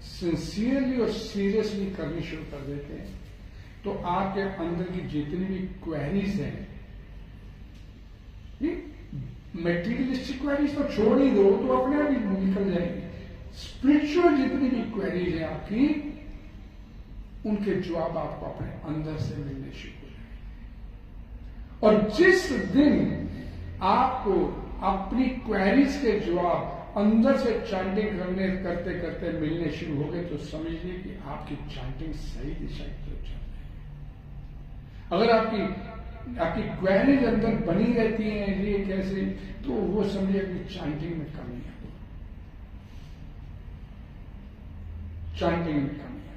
सिंसियरली और सीरियसली करनी शुरू कर देते हैं तो आपके अंदर की जितनी भी क्वेरीज हैं, मेटीरियलिस्टिक क्वेरीज तो छोड़ ही दो, तो अपने आप ही निकल जाएंगे। स्पिरिचुअल जितनी भी क्वेरीज है आपकी, उनके जवाब आपको अपने अंदर से मिलने शुरू हो जाएंगे। और जिस दिन आपको अपनी क्वेरीज के जवाब अंदर से चैंटिंग करते करते मिलने शुरू हो गए, तो समझिए कि आपकी चैंटिंग सही दिशा की तरफ चल रही है। अगर आपकी क्वेरीज अंदर बनी रहती हैं ये कैसे, तो वो समझिए कि चैंटिंग में कमी है, चैंटिंग में कमी है।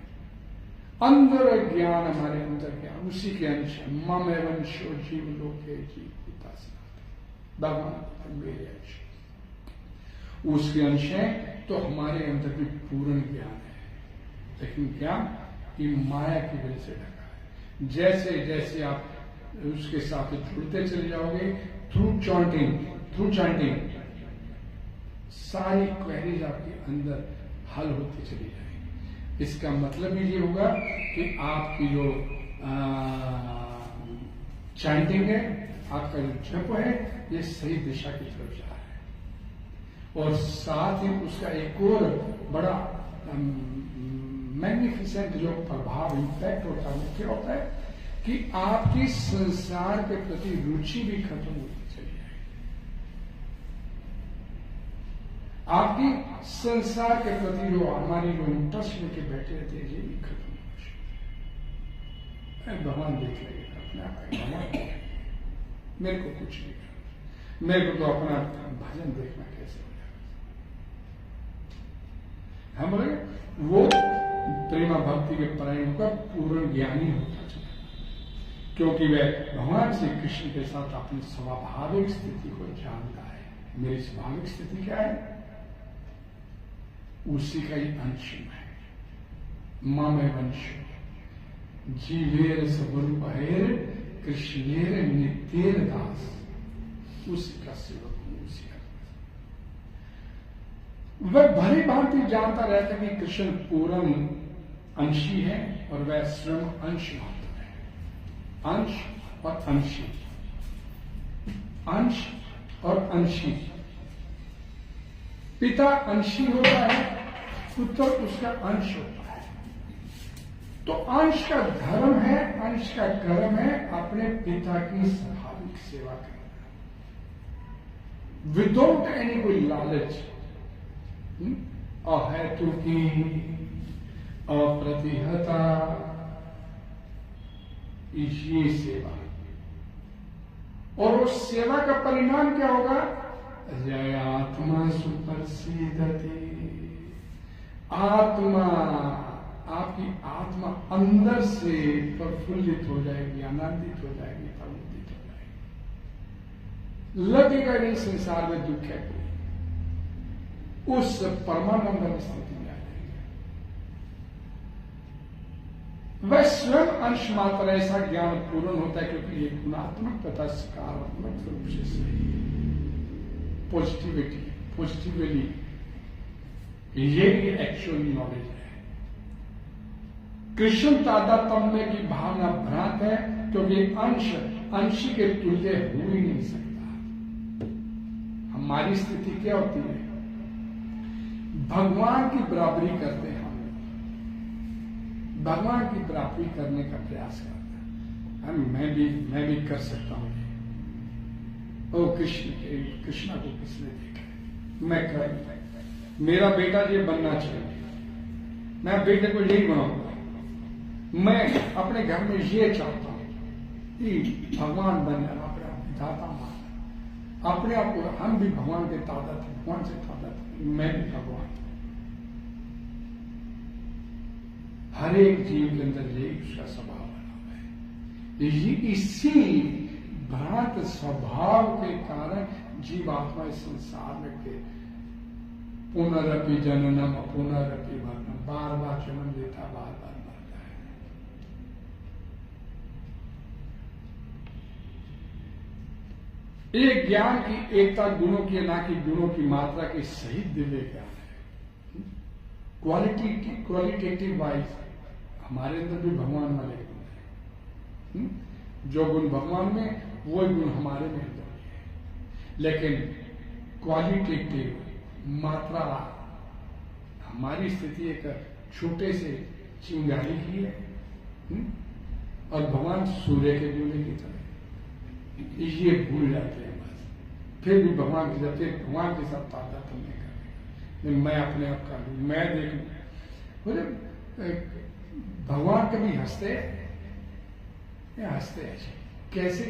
अंदर ज्ञान, हमारे अंदर ज्ञान उसी के अंश है। मम वंशो जीव लोके जीव पिता सनातन, भगवान मेरे अंश, उसके अंश है, तो हमारे अंदर भी पूर्ण ज्ञान है। लेकिन ज्ञान ये माया की वजह से ढका है। जैसे जैसे आप उसके साथ जुड़ते चले जाओगे, थ्रू चैंटिंग सारी क्वेरीज आपके अंदर हल होती चली जाएंगी। इसका मतलब ये होगा कि आपकी जो चैंटिंग है, आपका जो जप है, ये सही दिशा की तरफ जा रहा है। और साथ ही उसका एक और बड़ा मैग्निफिसेंट जो प्रभाव, इंपैक्ट होता है, वो क्या होता है कि आपकी संसार के प्रति रुचि भी खत्म होती चली जाएगी। आपकी संसार के प्रति जो हमारी जो इंटरेस्ट लेके बैठे रहते हैं, ये भी खत्म हो जाए। भगवान देख लेगा अपने आप, भगवान मेरे को कुछ नहीं करना, मेरे को तो अपना भजन देखना कैसे हो जाएगा। हम बोले वो प्रेमा भक्ति के परायण का पूर्ण ज्ञानी होता चला, क्योंकि वह भगवान श्री कृष्ण के साथ अपनी स्वाभाविक स्थिति को जानता है। मेरी स्वाभाविक स्थिति क्या है? उसी का ही अंश है। मम वंश जीवेर स्वरूपेर कृष्णेर नित्येर दास, उसी का सेवक हूं, उसी का। वह भली भांति जानता रहता कि कृष्ण पूर्ण अंशी है और वह स्वयं अंश मात्र है। अंश और अंशी, अंश और अंशी। पिता अंशी होता है, पुत्र उसका अंश होता है। तो अंश का धर्म है, अंश का कर्म है अपने पिता की स्वाभाविक सेवा करना, विदाउट एनी कोई लालच, अहेतुकी, अप्रतिहता, ये सेवा। और उस सेवा का परिणाम क्या होगा? जय आत्मा सुपरसीदते, आत्मा, आपकी आत्मा अंदर से प्रफुल्लित हो जाएगी, आनंदित हो जाएगी, प्रमुदित हो जाएगी। लगेगा नहीं संसार में दुख है कोई, उस परमानंद स्थिति में आ जाएगी। वह स्वयं अंश मात्र ऐसा ज्ञान पूर्ण होता है, क्योंकि ये गुणात्मक तथा सकारात्मक रूप से सही पॉजिटिवली, ये एक्चुअल नॉलेज है। कृष्ण तादात्म्य की भावना भ्रांत है, क्योंकि अंश अंशी के तुल्य हो ही नहीं सकता। हमारी स्थिति क्या होती है? भगवान की बराबरी करते हैं हम लोग, भगवान की बराबरी करने का प्रयास करते हैं। मैं भी कर सकता हूं। ओ कृष्णा को किसने देखा? मैं कर, मेरा बेटा ये बनना चाहिए, मैं बेटे को यही बनाऊंगा। मैं अपने घर में ये चाहता हूं कि भगवान बन जाना, अपना विधाता मानना, अपने आप को हम भी भगवान के तादाद, भगवान से तादाद, मैं भी भगवान। हर एक जीव के अंदर यही उसका स्वभाव बना हुआ है। इसी भ्रांत स्वभाव के कारण जीवात्मा इस संसार में के पुनरपि जननम पुनरपि मरणम, बार बार जन्म लेता, बार बार मरता है। एक ज्ञान की एकता गुणों की, ना कि गुणों की मात्रा की सही दिव्य ज्ञान है। क्वालिटेटिव वाइज हमारे अंदर भी भगवान वाले गुण हैं। जो गुण भगवान में वो गुण हमारे में अंदर भी है, लेकिन क्वालिटेटिव मात्रा हमारी स्थिति एक छोटे से चिंगारी की है, और भगवान सूर्य के गोले की तरह। ये भूल जाते हैं बस, फिर भी भगवान के जाते भगवान के साथ तादात्म्य नहीं करेगा, मैं अपने आप का लूं, मैं देखूं। बोले भगवान कभी हंसते हैं? हंसते हैं कैसे?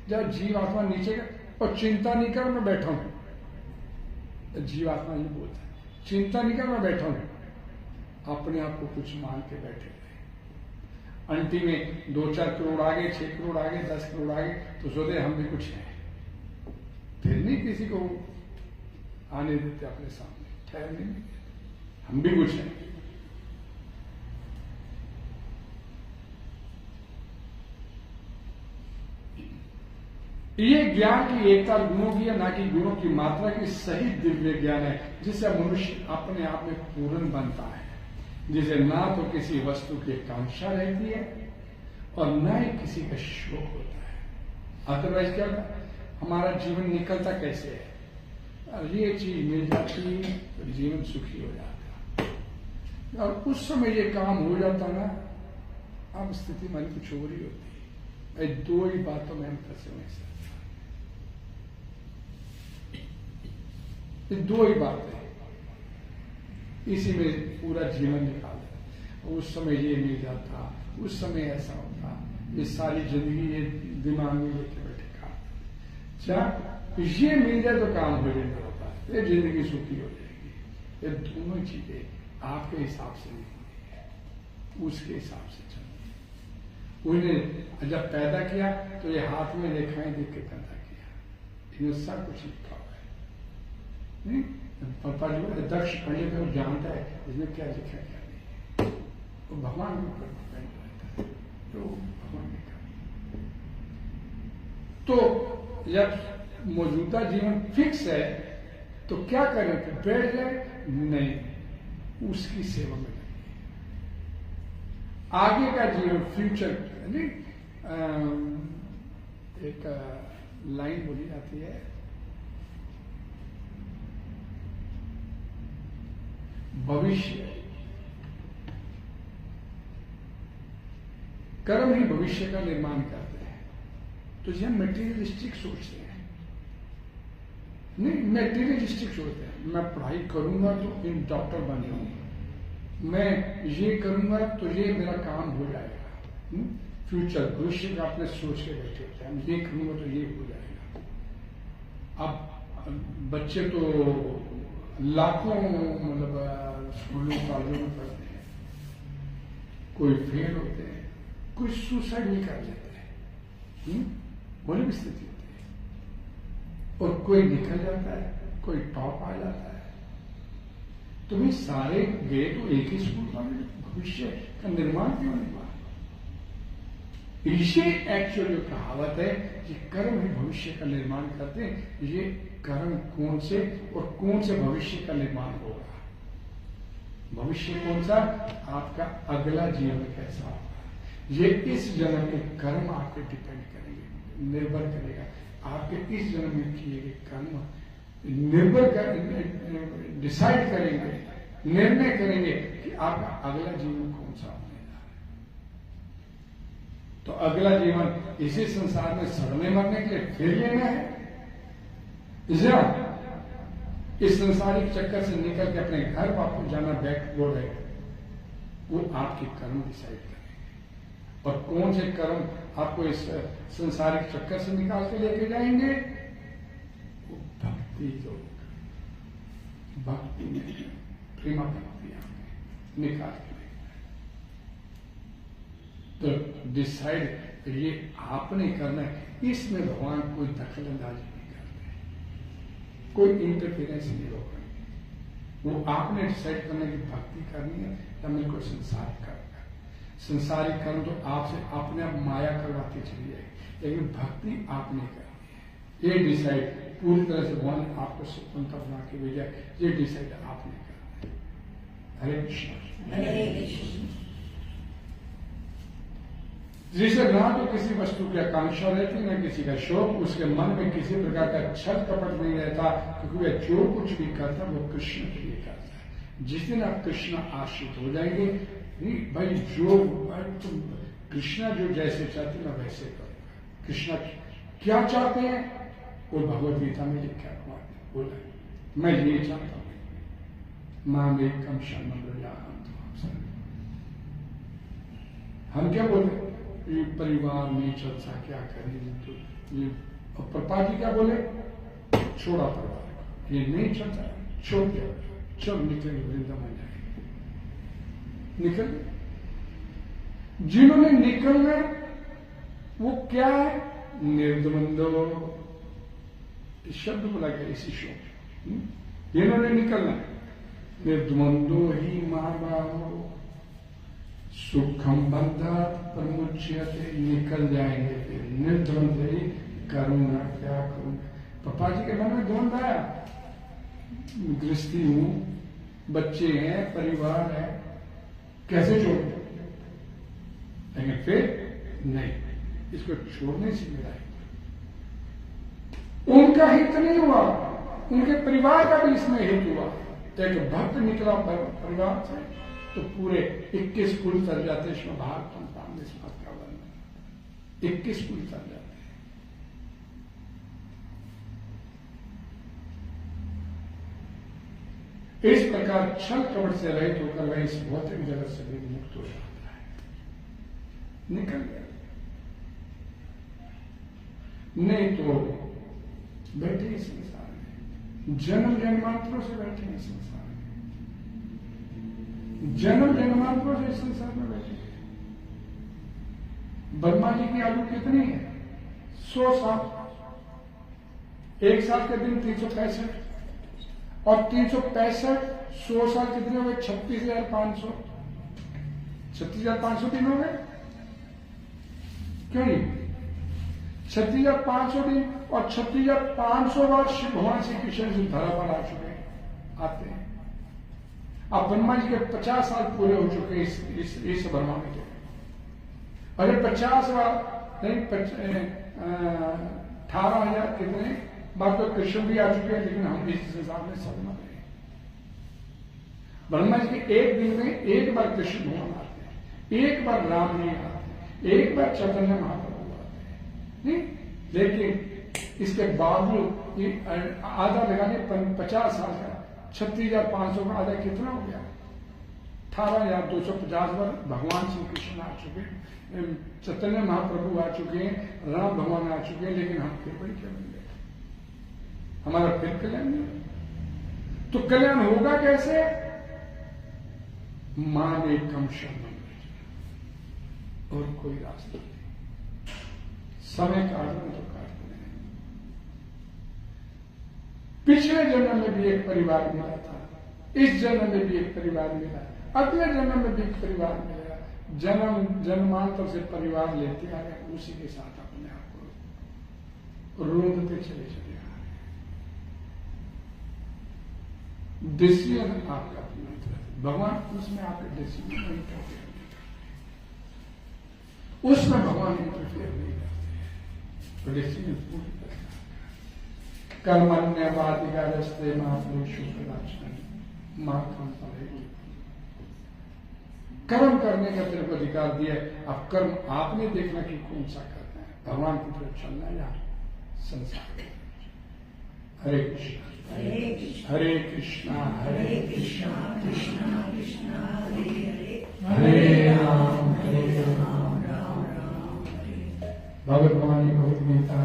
जब जीव आत्मा नीचे का और चिंता नहीं कर मैं बैठा हूं, जीव आत्मा ये बोलता है चिंता नहीं कर मैं बैठा हूं, अपने आप को कुछ मान के बैठे हुए। अंटी में 2-4 करोड़ आ गए, 6 करोड़ आ गए, 10 करोड़ आ गए, तो सोचे हम भी कुछ हैं, फिर नहीं किसी को आने देते अपने सामने, ठहरने नहीं, हम भी कुछ हैं। ये ज्ञान की एकता गुणों की है, ना कि गुणों की मात्रा की सही दिव्य ज्ञान है, जिससे मनुष्य अपने आप में पूर्ण बनता है, जिसे ना तो किसी वस्तु की कांक्षा रहती है और न ही किसी का शोक होता है। अदरवाइज क्या होता है, हमारा जीवन निकलता कैसे है? ये चीज मिल जाती तो जीवन सुखी हो जाता, और उस समय ये काम हो जाता ना, अब स्थिति हमारी कुछ हो रही होती है। 2 ही बातों में हम फंसे हुए हैं, 2 ही बातें, इसी में पूरा जीवन निकाल देता। उस समय ये मिल जाता, उस समय ऐसा होता, ये सारी जिंदगी ये दिमाग में लेके बैठे काम। ये मिल जाए तो काम हो जाएगा, होता ये जिंदगी सुखी हो जाएगी। ये दोनों चीजें आपके हिसाब से नहीं है, उसके हिसाब से चलती। उन्हें जब पैदा किया तो ये हाथ में रेखाएं देख के पैदा किया, इन्हें सब कुछ लिखा हुआ है। नहीं दक्ष पढ़ने में जानता है इसमें क्या लिखा क्या नहीं, तो भगवान के ऊपर डिपेंड रहता है, तो भगवान ने कहा। तो जब मौजूदा जीवन फिक्स है तो क्या करें? तो बैठ जाए? नहीं, उसकी सेवा में लगे। आगे का जीवन फ्यूचर नहीं, एक लाइन बोली जाती है, भविष्य कर्म ही भविष्य का निर्माण करते हैं। तो ये मेटीरियलिस्टिक सोचते हैं, नहीं मेटीरियलिस्टिक सोचते हैं, मैं पढ़ाई करूंगा तो इन डॉक्टर बन जाऊंगा, मैं ये करूंगा तो ये मेरा काम हो जाएगा। फ्यूचर भविष्य का अपने सोच के बैठे होते हैं, ये करूंगा तो ये हो जाएगा। अब बच्चे तो लाखों मतलब स्कूलों कॉलेजों में पढ़ते हैं, कोई फेल होते हैं, कोई सुसाइड भी कर लेते हैं, बड़ी भी स्थिति होती है, और कोई निकल जाता है, कोई टॉप आ जाता है। तो भाई सारे गए तो एक ही स्कूल वाले, भविष्य का निर्माण क्यों नहीं हुआ? इसे एक्चुअल जो कहावत है कि कर्म ही भविष्य का निर्माण करते हैं, ये कर्म कौन से और कौन से भविष्य का निर्माण होगा? भविष्य कौन सा? आपका अगला जीवन कैसा होगा, ये इस जन्म के कर्म आपके डिपेंड करेंगे, निर्भर करेगा। आपके इस जन्म में किए गए कर्म निर्भर कर डिसाइड करेंगे, निर्णय करेंगे कि आपका अगला जीवन कौन सा होने जा रहा है। तो अगला जीवन इसी संसार में सड़ने मरने के लिए फिर लेना है, इस संसारिक चक्कर से निकल के अपने घर वापस जाना बैकवर्ड है, वो आपके कर्म डिसाइड करेंगे। और कौन से कर्म आपको इस संसारिक चक्कर से निकाल के लेके जाएंगे? वो भक्ति, जो भक्ति में प्रेमा भक्ति आपने निकाल के लेके, तो डिसाइड ये आपने करना है। इसमें भगवान कोई दखल अंदाजी नहीं करते, कोई इंटरफेरेंस नहीं होगा। वो आपने डिसाइड करना कि भक्ति करनी है या मेरे को संसारिक कर्म करना। संसारिक कर्म तो आपसे अपने आप माया करवाती चली जाएगी, लेकिन भक्ति आपने करनी है। ये डिसाइड पूरी तरह से भगवान आपको स्वतंत्र बना के भेजा, ये डिसाइड आपने करना है। हरे कृष्ण।
हरे कृष्ण।
जिसे ना तो किसी वस्तु की आकांक्षा रहती न किसी का शौक, उसके मन में किसी प्रकार का छल कपट नहीं रहता, क्योंकि वह जो कुछ भी करता है वो कृष्ण के लिए करता है। जिस दिन आप कृष्ण आश्रित हो जाएंगे, नहीं भाई जो तुम कृष्ण जो जैसे चाहते मैं वैसे करूंगा। कृष्ण क्या चाहते हैं वो भगवद गीता में लिखा बोला, मैं ये चाहता हूं, मां एकम शरणम व्रजामि। हम क्या बोलते, ये परिवार नहीं चलता क्या करें, तो ये प्रपा जी क्या बोले, छोड़ा परिवार, ये नहीं चलता, छोड़ दिया, चल निकल वृंदावन जाएंगे। निकल, जिन्होंने निकलना वो क्या है, निर्द्वंदो शब्द बोला गया इसी शो, जिन्होंने निकलना निर्द्वंदो ही महाबाहो सुखम बंधा प्रमुच्यते, निकल जाएंगे फिर निर्द्वंद ही करूंगा क्या करूं। पापा जी के मन में द्वंद आया, गृहस्थी हूं, बच्चे हैं, परिवार है, कैसे छोड़, लेकिन फिर नहीं, इसको छोड़ने से मिला। उनका हित नहीं हुआ, उनके परिवार का भी इसमें हित हुआ। एक भक्त निकला परिवार से तो पूरे 21 कुल तर जाते, इसमें भागवतम सामने का वर्णन 21 कुल तर जाते हैं। इस प्रकार छल कपट से रहित होकर वह इस भौतिक जगत से भी मुक्त हो जाता है, निकल गया। नहीं तो बैठे इस संसार में, जन्म जन्मांतरों से बैठे हैं संसार में, जन्म जन्मांतरों से इस संसार में बैठे हैं। ब्रह्मा जी की आयु कितनी है, 100 साल। एक साल के दिन 365 और 365 100 साल कितने हो गए, 36,500, 36,500 दिन हो गए। क्यों नहीं, 36,500 दिन और 36,500 वर्ष भगवान श्री कृष्ण जी धरा पर आ चुके आते हैं। अब ब्रह्मा जी के 50 साल पूरे हो चुके इस ब्रह्मा में के, अरे 50 बार नहीं 18,000 कितने बार तो कृष्ण भी आ चुके हैं, लेकिन हम इस संसार में सब मर रहे हैं। ब्रह्मा जी के एक दिन में एक बार कृष्ण भगवान आते हैं, एक बार राम जी आते हैं, एक बार चैतन्य महाप्रभु आते हैं, नहीं, लेकिन इसके बावजूद आधा लगाने 50 साल का 36,500 का आधा कितना हो गया, 18,250 बार भगवान श्री कृष्ण आ चुके, चैतन्य महाप्रभु आ चुके हैं, राम भगवान आ चुके हैं, लेकिन हम फिर वही क्या बन गए, हमारा फिर कल्याण नहीं। तो कल्याण होगा कैसे, मान एकम शरणम, और कोई रास्ता नहीं। समय काटना तो काटना है। पिछले जन्म में भी एक परिवार मिला था, इस जन्म में भी एक परिवार मिला, अगले जन्म में भी एक परिवार मिलेगा। जन्म जन्मांतर से परिवार लेते आ रहे, उसी के साथ अपने आप को रोंदते चले चले आ रहे। डिसीजन आपका अपना है, भगवान उसमें आपके डिसीजन नहीं करते, उसमें भगवान इंटरफेयर नहीं करते, तो डिसीजन पूरी करता है। कर्मण्यवादिका रस्ते महापुरुषों कदाचन महाकम पड़ेगी। कर्म करने का तेरे को अधिकार दिया, अब कर्म आपने देखना कि कौन सा करना है, भगवान की तरफ चलना है या संसार। हरे कृष्णा हरे कृष्णा हरे कृष्णा कृष्णा कृष्णा हरे हरे, हरे राम राम राम। भगवान भगवद गीता